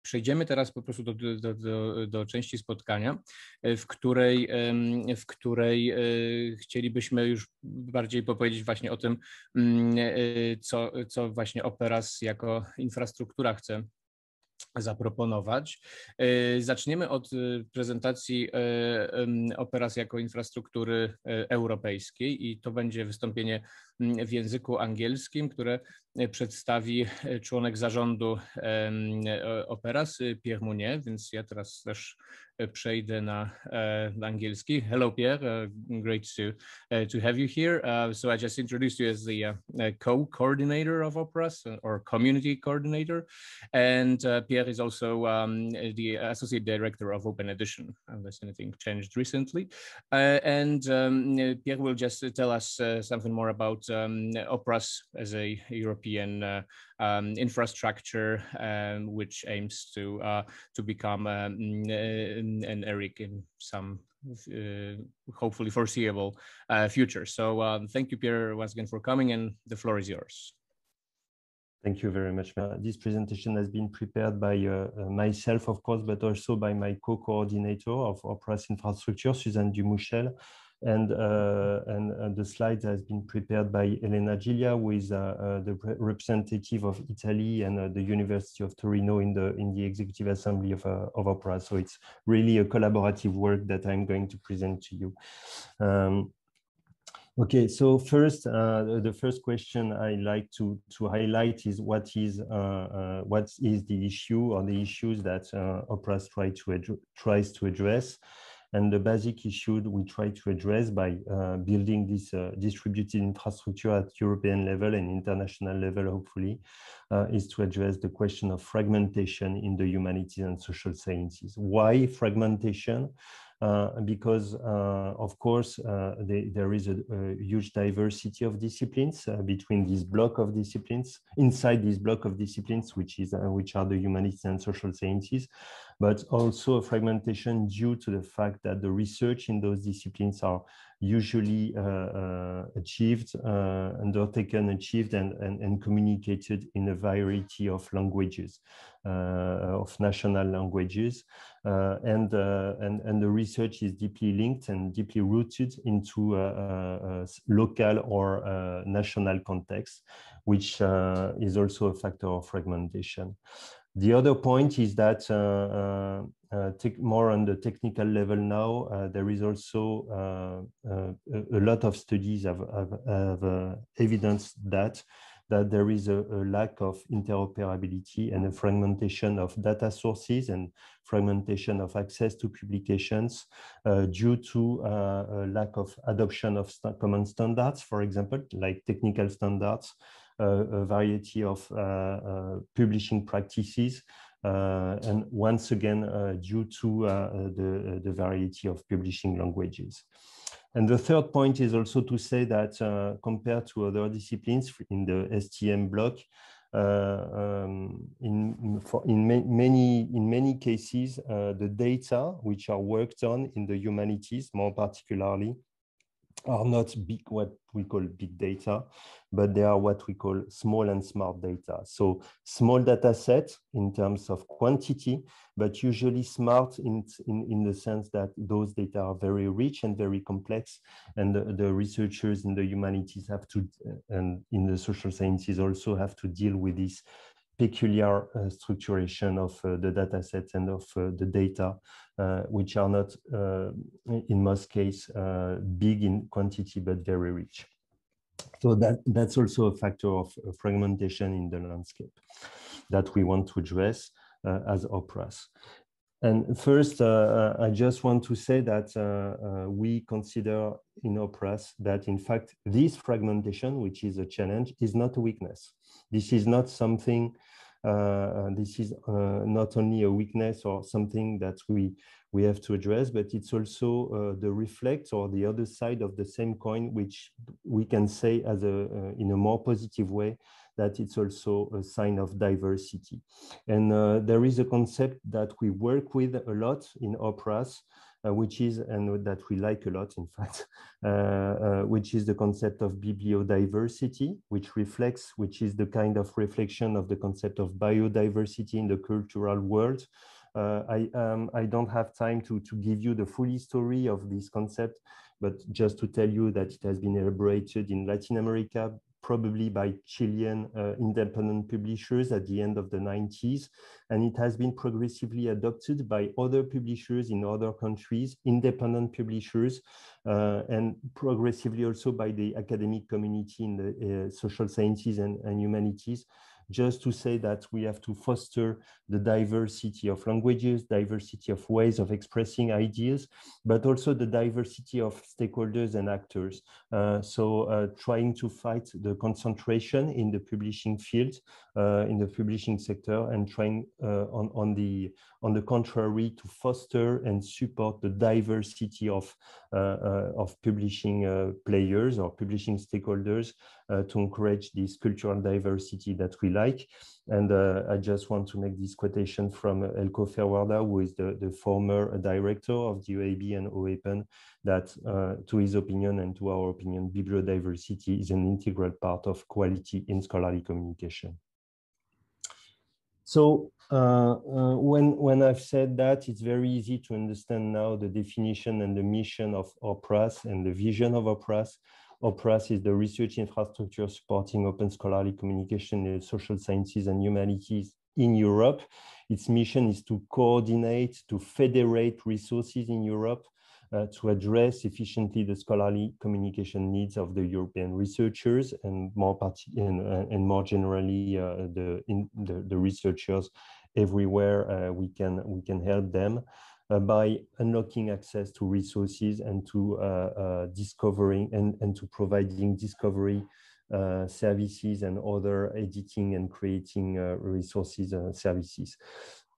przejdziemy teraz po prostu do części spotkania, w której chcielibyśmy już bardziej powiedzieć właśnie o tym, co właśnie Operas jako infrastruktura chce zaproponować. Zaczniemy od prezentacji Operas jako infrastruktury europejskiej i to będzie wystąpienie w języku angielskim, które przedstawi członek zarządu Operas, Pierre Mounier, więc ja teraz też przejdę na angielski. Hello Pierre, great to have you here. So I just introduced you as the co-coordinator of Operas or community coordinator, and Pierre is also the associate director of Open Edition, unless anything changed recently. Pierre will just tell us something more about Operas as a European infrastructure, which aims to become an ERIC in some hopefully foreseeable future. So thank you, Pierre, once again for coming, and the floor is yours. Thank you very much. This presentation has been prepared by myself, of course, but also by my co-coordinator of Operas Infrastructure, Suzanne Dumouchel. And the slides has been prepared by Elena Giglia, who is the representative of Italy and the University of Torino in the Executive Assembly of Opera. So it's really a collaborative work that I'm going to present to you. Okay, so first, the first question I like to highlight is what is the issue or the issues that Operas tries to address. And the basic issue we try to address by building this distributed infrastructure at European level and international level, hopefully, is to address the question of fragmentation in the humanities and social sciences. Why fragmentation? Because, of course, there is a huge diversity of disciplines between this block of disciplines, inside this block of disciplines, which are the humanities and social sciences, but also a fragmentation due to the fact that the research in those disciplines are usually undertaken, achieved, and communicated in a variety of languages, of national languages, and the research is deeply linked and deeply rooted into local or national context, which is also a factor of fragmentation. The other point is that more on the technical level now, there is also a lot of studies have evidenced that there is a lack of interoperability and a fragmentation of data sources and fragmentation of access to publications due to a lack of adoption of common standards, for example, like technical standards, a variety of publishing practices, and once again, due to the variety of publishing languages. And the third point is also to say that compared to other disciplines in the STM block, in many cases, the data which are worked on in the humanities, more particularly, are not big, what we call big data, but they are what we call small and smart data. So small data set in terms of quantity, but usually smart in the sense that those data are very rich and very complex, and the researchers in the humanities have to, and in the social sciences also have to deal with this peculiar structuration of the data sets and of the data, which are not, in most cases, big in quantity, but very rich. So that's also a factor of fragmentation in the landscape that we want to address as Operas. And first, I just want to say that we consider in Operas that, in fact, this fragmentation, which is a challenge, is not a weakness. This is not something, this is not only a weakness or something that we have to address, but it's also the reflect or the other side of the same coin, which we can say as in a more positive way, that it's also a sign of diversity. And there is a concept that we work with a lot in Operas, which is, and that we like a lot, in fact, which is the concept of bibliodiversity, which is the kind of reflection of the concept of biodiversity in the cultural world. I don't have time to give you the full history of this concept, but just to tell you that it has been elaborated in Latin America, probably by Chilean independent publishers at the end of the 90s. And it has been progressively adopted by other publishers in other countries, independent publishers, and progressively also by the academic community in the social sciences and humanities. Just to say that we have to foster the diversity of languages, diversity of ways of expressing ideas, but also the diversity of stakeholders and actors. Trying to fight the concentration in the publishing field, in the publishing sector, and trying on the contrary to foster and support the diversity of publishing players or publishing stakeholders to encourage this cultural diversity that we like. And I just want to make this quotation from Eelco Verwoerda, who is the former director of the OAB and OEPEN, that to his opinion and to our opinion, bibliodiversity is an integral part of quality in scholarly communication. So when I've said that, it's very easy to understand now the definition and the mission of OPRAS and the vision of OPRAS. OPRAS is the research infrastructure supporting open scholarly communication in social sciences and humanities in Europe. Its mission is to coordinate, to federate resources in Europe, to address efficiently the scholarly communication needs of the European researchers and more generally the researchers everywhere. We can help them by unlocking access to resources and to discovering and to providing discovery services and other editing and creating resources services.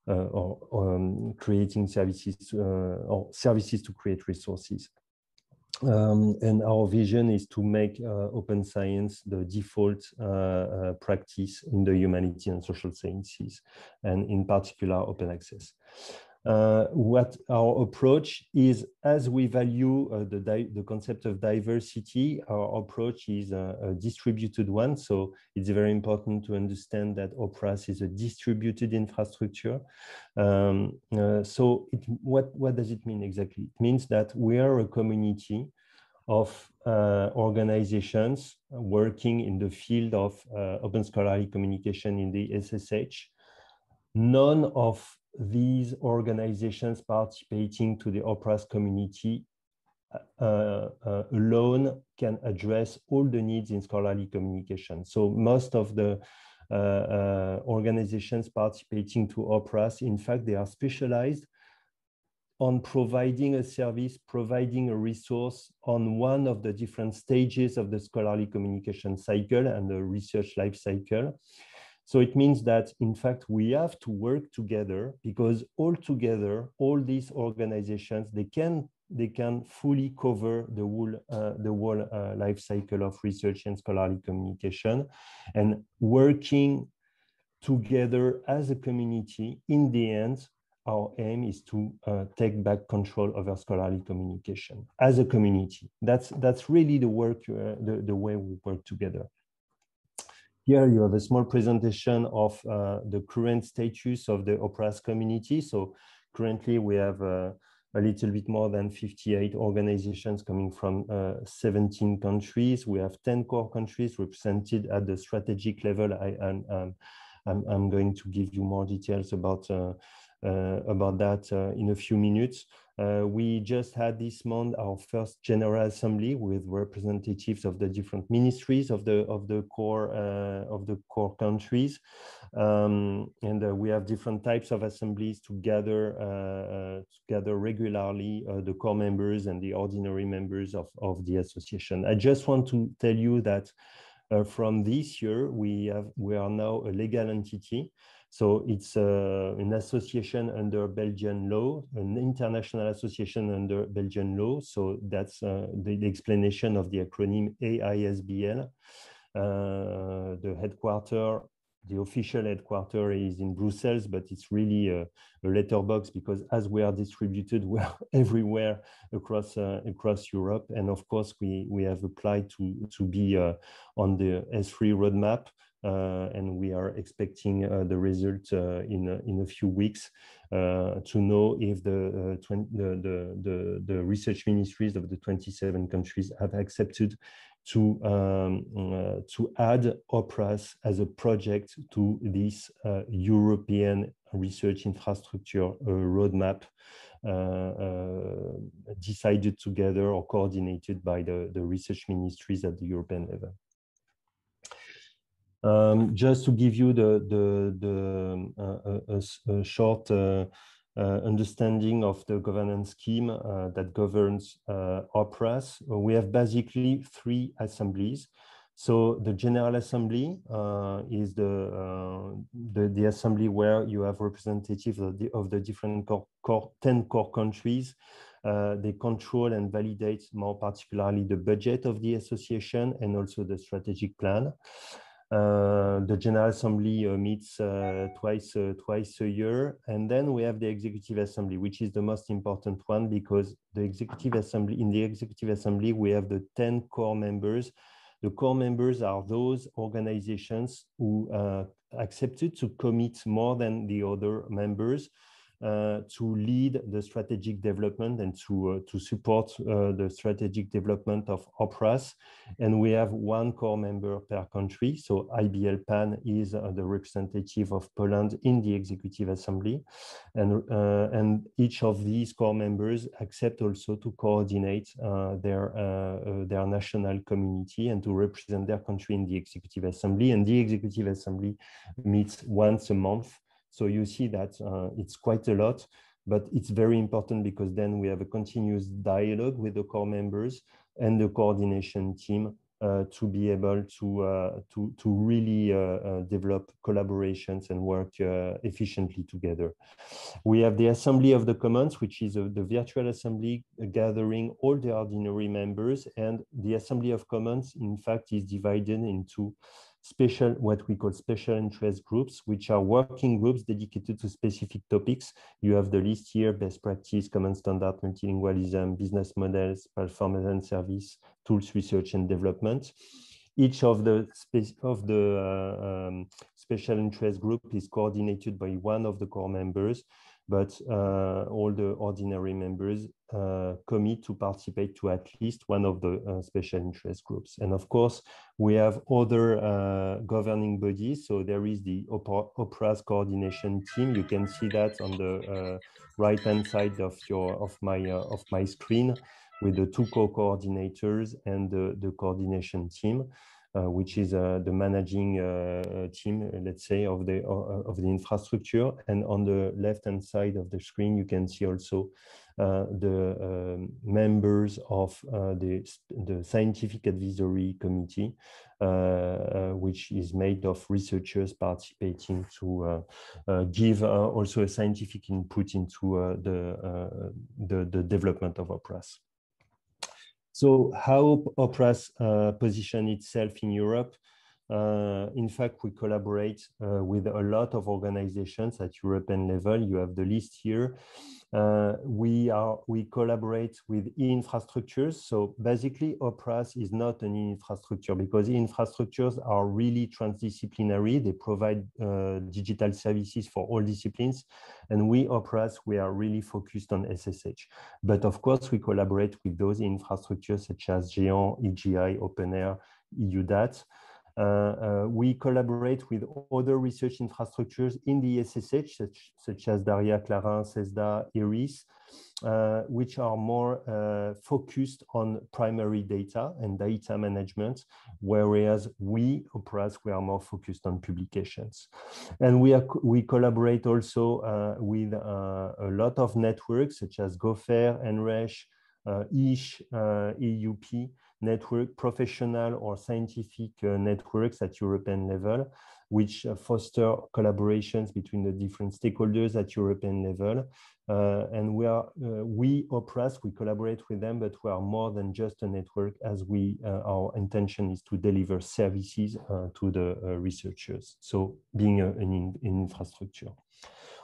Or creating services or services to create resources. And our vision is to make open science the default practice in the humanities and social sciences, and in particular, open access. What our approach is, as we value the concept of diversity, our approach is a distributed one. So it's very important to understand that OPRAS is a distributed infrastructure. What does it mean exactly? It means that we are a community of organizations working in the field of open scholarly communication in the SSH. None of these organizations participating to the OPRAS community alone can address all the needs in scholarly communication. So most of the organizations participating to OPRAS, in fact, they are specialized on providing a service, providing a resource on one of the different stages of the scholarly communication cycle and the research life cycle. So it means that, in fact, we have to work together, because all together, all these organizations, they can fully cover the whole life cycle of research and scholarly communication. And working together as a community, in the end, our aim is to take back control over scholarly communication as a community. That's really the work, the way we work together. Here you have a small presentation of the current status of the OPRAS community. So currently we have a little bit more than 58 organizations coming from 17 countries. We have 10 core countries represented at the strategic level. I'm going to give you more details about that in a few minutes. We just had this month our first General Assembly with representatives of the different ministries of the core countries, and we have different types of assemblies to gather regularly the core members and the ordinary members of the association. I just want to tell you that from this year we are now a legal entity. So it's an association under Belgian law, an international association under Belgian law. So that's the explanation of the acronym AISBL. The headquarters the official headquarters is in Brussels, but it's really a letterbox because as we are distributed, we are everywhere across Europe. And of course, we have applied to be on the S3 roadmap, and we are expecting the result in a few weeks to know if the research ministries of the 27 countries have accepted to add OPRAS as a project to this European research infrastructure roadmap decided together or coordinated by the research ministries at the European level. Just to give you a short understanding of the governance scheme that governs OPRAS, we have basically 3 assemblies. So the General Assembly is the assembly where you have representatives of the different 10 core countries. They control and validate more particularly the budget of the association and also the strategic plan. The General Assembly meets twice a year, and then we have the Executive Assembly, which is the most important one because in the Executive Assembly we have the 10 core members. The core members are those organizations who accepted to commit more than the other members to lead the strategic development and to support the strategic development of OPRAS. And we have 1 core member per country. So IBL PAN is the representative of Poland in the Executive Assembly. And each of these core members accept also to coordinate their national community and to represent their country in the Executive Assembly. And the Executive Assembly meets once a month. So you see that it's quite a lot, but it's very important because then we have a continuous dialogue with the core members and the coordination team to be able to really develop collaborations and work efficiently together. We have the Assembly of the Commons, which is the virtual assembly gathering all the ordinary members, and the Assembly of Commons, in fact, is divided into what we call special interest groups, which are working groups dedicated to specific topics. You have the list here: best practice, common standard, multilingualism, business models, performance and service, tools, research and development. Each of the special interest group is coordinated by one of the core members, but all the ordinary members commit to participate to at least one of the special interest groups. And of course, we have other governing bodies. So there is the OPRAS coordination team. You can see that on the right-hand side of my screen, with the 2 co-coordinators and the coordination team. Which is the managing team, let's say, of the infrastructure. And on the left-hand side of the screen, you can see also the members of the Scientific Advisory Committee, which is made of researchers participating to give also a scientific input into the development of OPRAS. So how OPRAS position itself in Europe? In fact, we collaborate with a lot of organizations at European level. You have the list here. We collaborate with e-infrastructures. So basically, OPRAS is not an e-infrastructure because e-infrastructures are really transdisciplinary. They provide digital services for all disciplines. And we, OPRAS, we are really focused on SSH. But of course, we collaborate with those infrastructures such as GÉANT, EGI, OpenAIRE, EUDAT. We collaborate with other research infrastructures in the SSH, such as DARIA, Clarin, CESDA, IRIS, which are more focused on primary data and data management, whereas we, OPRAS, we are more focused on publications. And we collaborate also with a lot of networks, such as GOFAIR, NRESH, ISH, EUP, network, professional or scientific networks at European level. which foster collaborations between the different stakeholders at European level. And we OPRAS, we collaborate with them, but we are more than just a network, as our intention is to deliver services to the researchers. So being an infrastructure.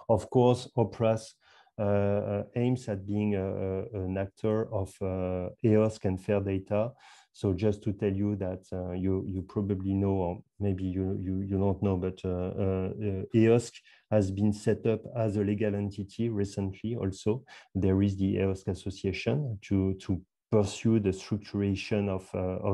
Of course, OPRAS aims at being an actor of EOSC and FAIR data. So just to tell you that you probably know, or maybe you don't know, but EOSC has been set up as a legal entity recently also. There is the EOSC Association to pursue the structuration of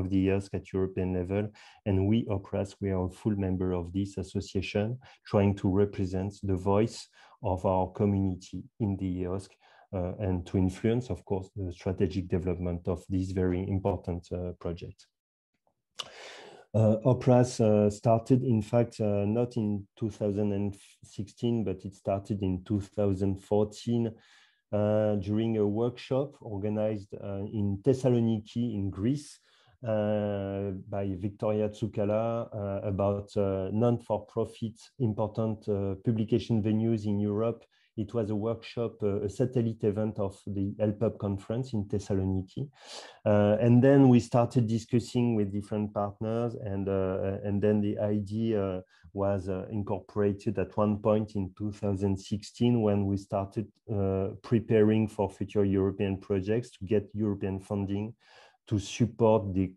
the EOSC at European level. And we, OPRAS, we are a full member of this association, trying to represent the voice of our community in the EOSC and to influence, of course, the strategic development of this very important project. OPRAS started, in fact, not in 2016, but it started in 2014 during a workshop organized in Thessaloniki in Greece by Victoria Tsoukala about non-for-profit important publication venues in Europe. It was a workshop, a satellite event of the HelpUp conference in Thessaloniki. And then we started discussing with different partners, and then the idea was incorporated at one point in 2016 when we started preparing for future European projects to get European funding to support the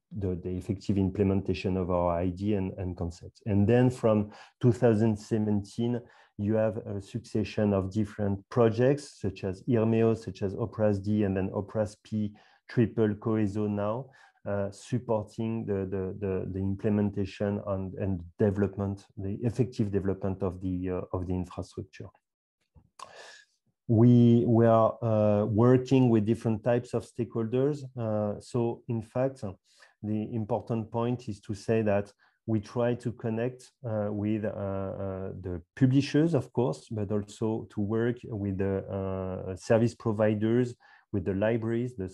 effective implementation of our idea and concepts. And then from 2017, you have a succession of different projects, such as IRMEO, such as OPRAS-D, and then OPRAS-P triple COESO now, supporting the implementation and development, the effective development of the infrastructure. We are working with different types of stakeholders. So in fact, the important point is to say that we try to connect with the publishers, of course, but also to work with the service providers, with the libraries, the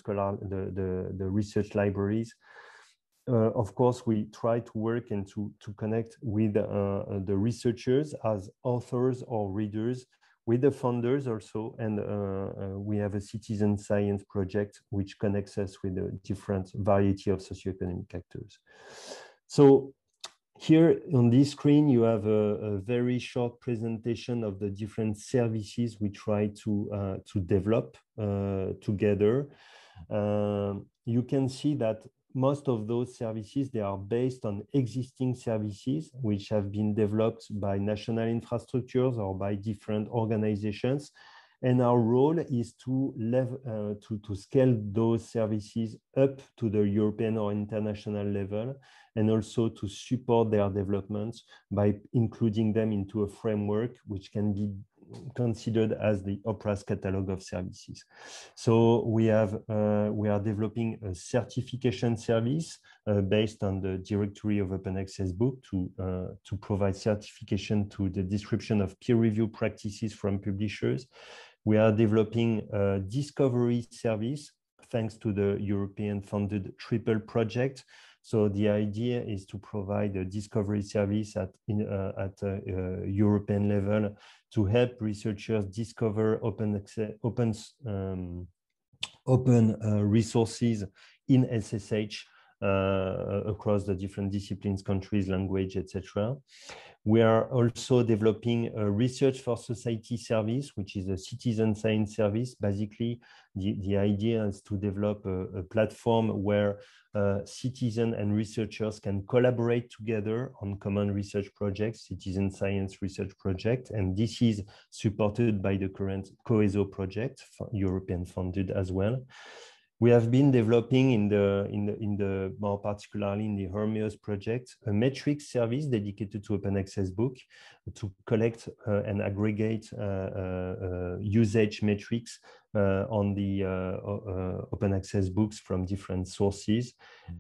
research libraries. Of course, we try to work and to connect with the researchers as authors or readers, with the funders also, and we have a citizen science project which connects us with a different variety of socioeconomic actors. So here on this screen, you have a very short presentation of the different services we try to develop together. You can see that most of those services, they are based on existing services which have been developed by national infrastructures or by different organizations. And our role is to scale those services up to the European or international level, and also to support their development by including them into a framework which can be considered as the OPRAS catalog of services. So we are developing a certification service based on the directory of Open Access Book to provide certification to the description of peer review practices from publishers. We are developing a discovery service thanks to the European funded triple project. So the idea is to provide a discovery service at European level to help researchers discover open resources in SSH across the different disciplines, countries, language, etc. We are also developing a research for society service, which is a citizen science service. Basically, the idea is to develop a platform where citizens and researchers can collaborate together on common research projects, citizen science research project, and this is supported by the current COESO project, European funded as well. We have been developing in the more particularly in the Hermeos project, a metrics service dedicated to Open Access Book to collect and aggregate usage metrics on the Open Access Books from different sources.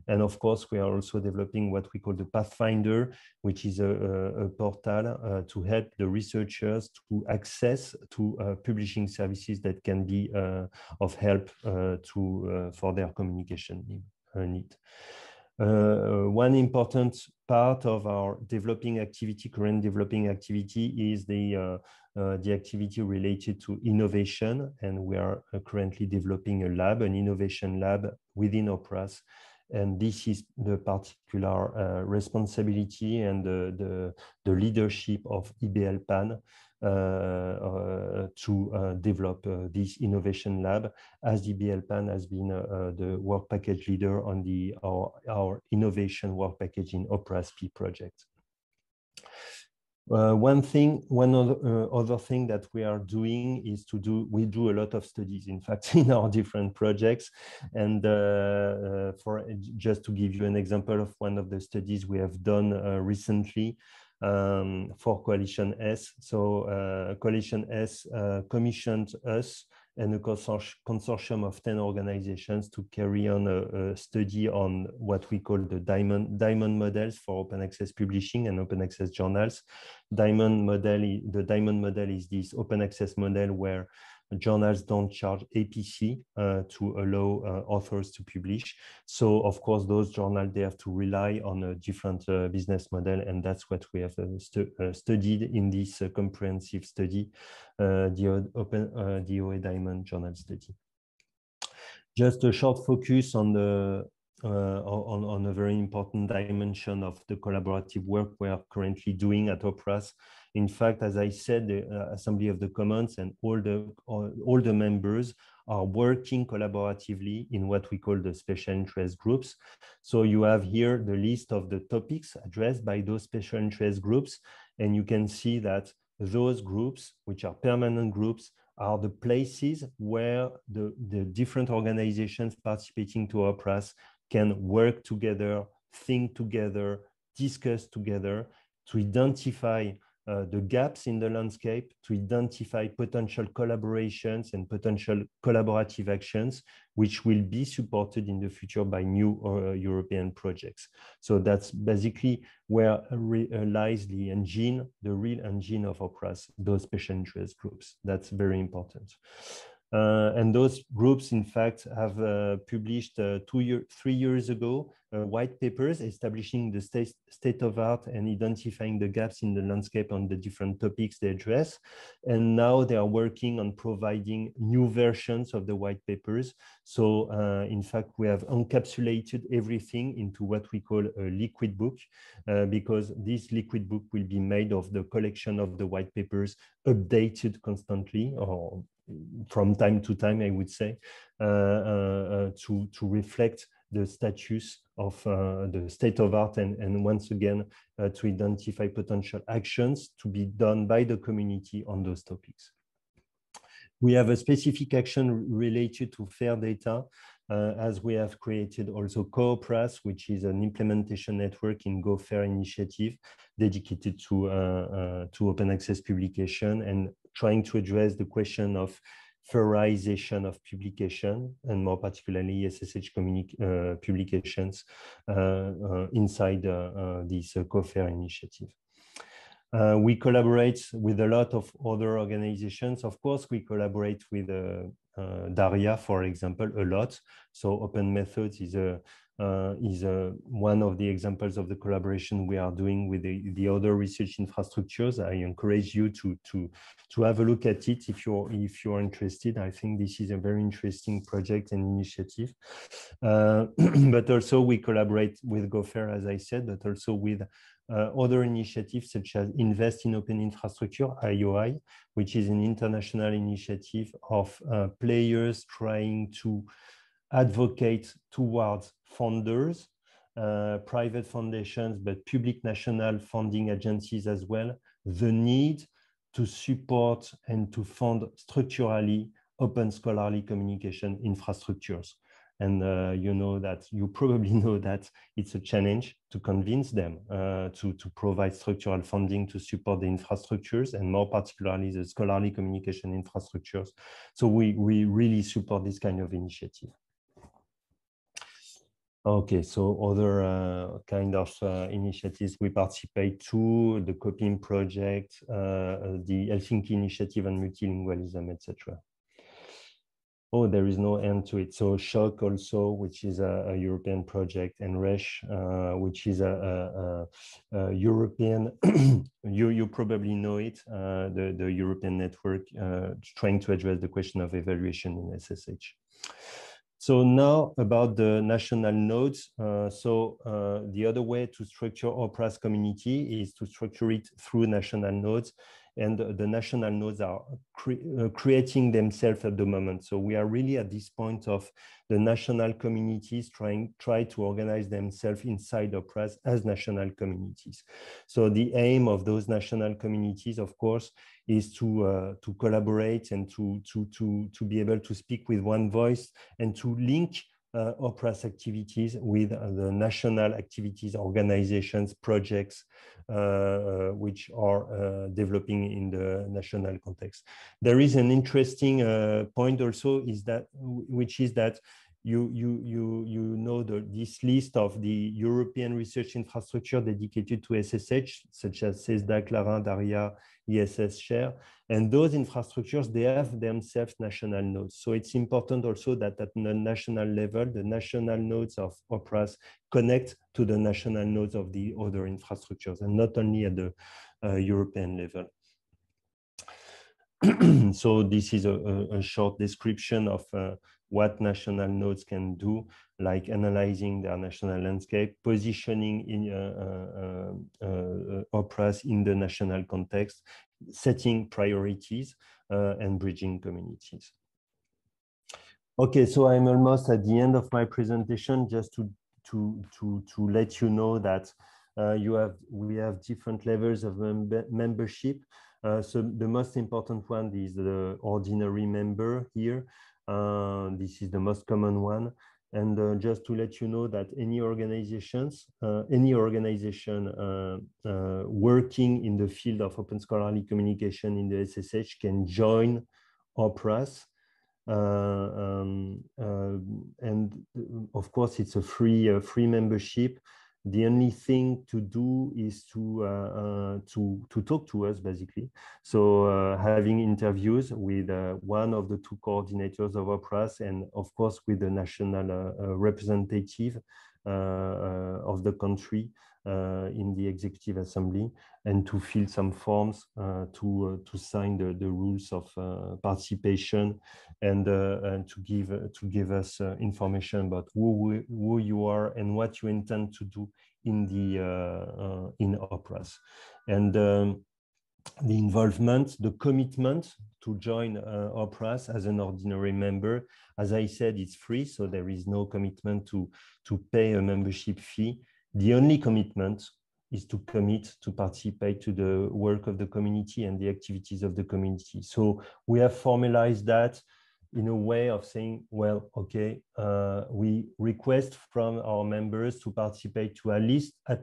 And of course, we are also developing what we call the Pathfinder, which is a portal to help the researchers to access to publishing services that can be of help for their communication need. One important part of our developing activity, current developing activity, is the activity related to innovation, and we are currently developing a lab, an innovation lab within OPRAS. And this is the particular responsibility and the leadership of IBL-PAN to develop this innovation lab, as IBL-PAN has been the work package leader on our innovation work package in OPRAS-P project. One other thing that we are doing is we do a lot of studies, in fact, in our different projects. And just to give you an example of one of the studies we have done recently for Coalition S. So Coalition S commissioned us and a consortium of 10 organizations to carry on a study on what we call the diamond models for open access publishing and open access journals. The diamond model is this open access model where journals don't charge APC to allow authors to publish. So of course, those journals, they have to rely on a different business model, and that's what we have studied in this comprehensive study, the OA Diamond Journal Study. Just a short focus on on a very important dimension of the collaborative work we are currently doing at OPRAS. In fact, as I said, the Assembly of the Commons and all the members are working collaboratively in what we call the special interest groups. So you have here the list of the topics addressed by those special interest groups, and you can see that those groups, which are permanent groups, are the places where the different organizations participating to OPRAS can work together, think together, discuss together to identify the gaps in the landscape, to identify potential collaborations and potential collaborative actions, which will be supported in the future by new European projects. So that's basically where lies the engine, the real engine of OPRAS, those special interest groups. That's very important. And those groups, in fact, have published 3 years ago white papers establishing the state of art and identifying the gaps in the landscape on the different topics they address. And now they are working on providing new versions of the white papers. So in fact, we have encapsulated everything into what we call a liquid book, because this liquid book will be made of the collection of the white papers, updated constantly, or from time to time, I would say, to reflect the status of the state of art, and once again, to identify potential actions to be done by the community on those topics. We have a specific action related to FAIR data, as we have created also CoOPRAS, which is an implementation network in Go FAIR initiative dedicated to open access publication and trying to address the question of fairization of publication, and more particularly SSH publications inside this CoFair initiative. We collaborate with a lot of other organizations. Of course, we collaborate with DARIA, for example, a lot. So Open Methods is one of the examples of the collaboration we are doing with the other research infrastructures. I encourage you to have a look at it if you're interested. I think this is a very interesting project and initiative. But also we collaborate with GoFair, as I said, but also with other initiatives such as Invest in Open Infrastructure, IOI, which is an international initiative of players trying to advocate towards funders, private foundations, but public national funding agencies as well, the need to support and to fund structurally open scholarly communication infrastructures. And you probably know that it's a challenge to convince them to provide structural funding to support the infrastructures, and more particularly the scholarly communication infrastructures. So we really support this kind of initiative. Okay, so other kind of initiatives we participate to, the COPIM project, the Helsinki Initiative on Multilingualism, etc. oh, there is no end to it. So Shock also, which is a European project, and Resh, which is a European, you probably know it, the European network trying to address the question of evaluation in SSH. So now about the national nodes. The other way to structure OPRAS community is to structure it through national nodes. And the national nodes are creating themselves at the moment. So we are really at this point of the national communities try to organize themselves inside OPRAS as national communities. So the aim of those national communities, of course, is to collaborate and to be able to speak with one voice and to link OPRAS activities with the national activities, organizations, projects, which are developing in the national context. There is an interesting point also, which is that you know this list of the European research infrastructure dedicated to SSH, such as CESDA, Clarin, Daria, ESS Share, and those infrastructures, they have themselves national nodes. So it's important also that at the national level, the national nodes of OPRAS connect to the national nodes of the other infrastructures, and not only at the European level. So this is a short description of what national nodes can do, like analyzing their national landscape, positioning in OPRAS in the national context, setting priorities, and bridging communities. Okay, so I'm almost at the end of my presentation. Just to let you know that we have different levels of membership. So the most important one is the ordinary member here. This is the most common one. And just to let you know that any organization working in the field of open scholarly communication in the SSH can join OPRAS. And of course, it's a free membership. The only thing to do is to talk to us, basically. So having interviews with one of the two coordinators of OPRAS, and of course with the national representative of the country in the Executive Assembly, and to fill some forms to sign the rules of participation, and to give us information about who you are and what you intend to do in the in OPRAS, and the involvement, the commitment to join OPRAS as an ordinary member. As I said, it's free, so there is no commitment to pay a membership fee. The only commitment is to commit to participate to the work of the community and the activities of the community. So we have formalized that in a way of saying, well, okay, we request from our members to participate to at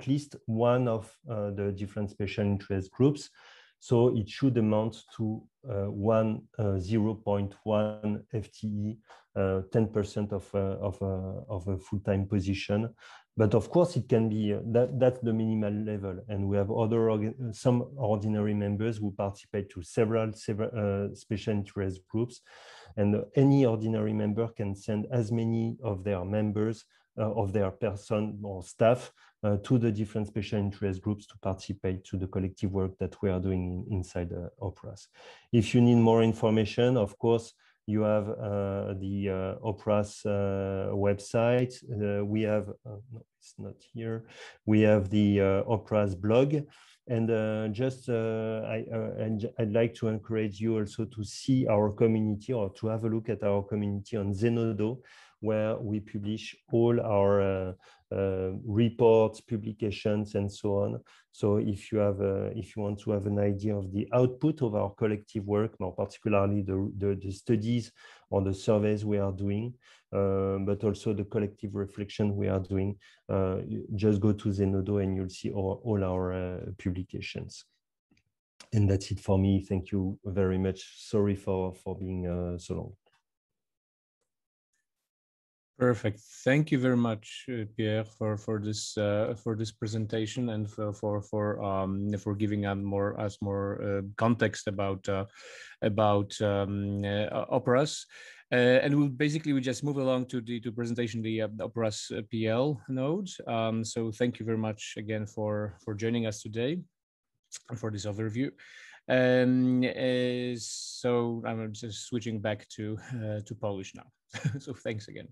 least one of the different special interest groups. So it should amount to 0.1 FTE, 10% of a full-time position. But of course, it can be, that's the minimal level. And we have some ordinary members who participate to several special interest groups. And any ordinary member can send as many of their members, of their person or staff, to the different special interest groups to participate to the collective work that we are doing inside OPRAS. If you need more information, of course, you have the OPRAS website. We have, no, it's not here. We have the OPRAS blog. And I'd like to encourage you also to see our community, or to have a look at our community on Zenodo, where we publish all our reports, publications, and so on. So if you want to have an idea of the output of our collective work, more particularly the studies or the surveys we are doing, but also the collective reflection we are doing, just go to Zenodo and you'll see all our publications. And that's it for me. Thank you very much. Sorry for being so long. Perfect. Thank you very much, Pierre, for this presentation, and for giving us more context about OPRAS. And we just move along to the presentation, the Opera's PL node. So thank you very much again for joining us today for this overview. So I'm just switching back to Polish now. So thanks again.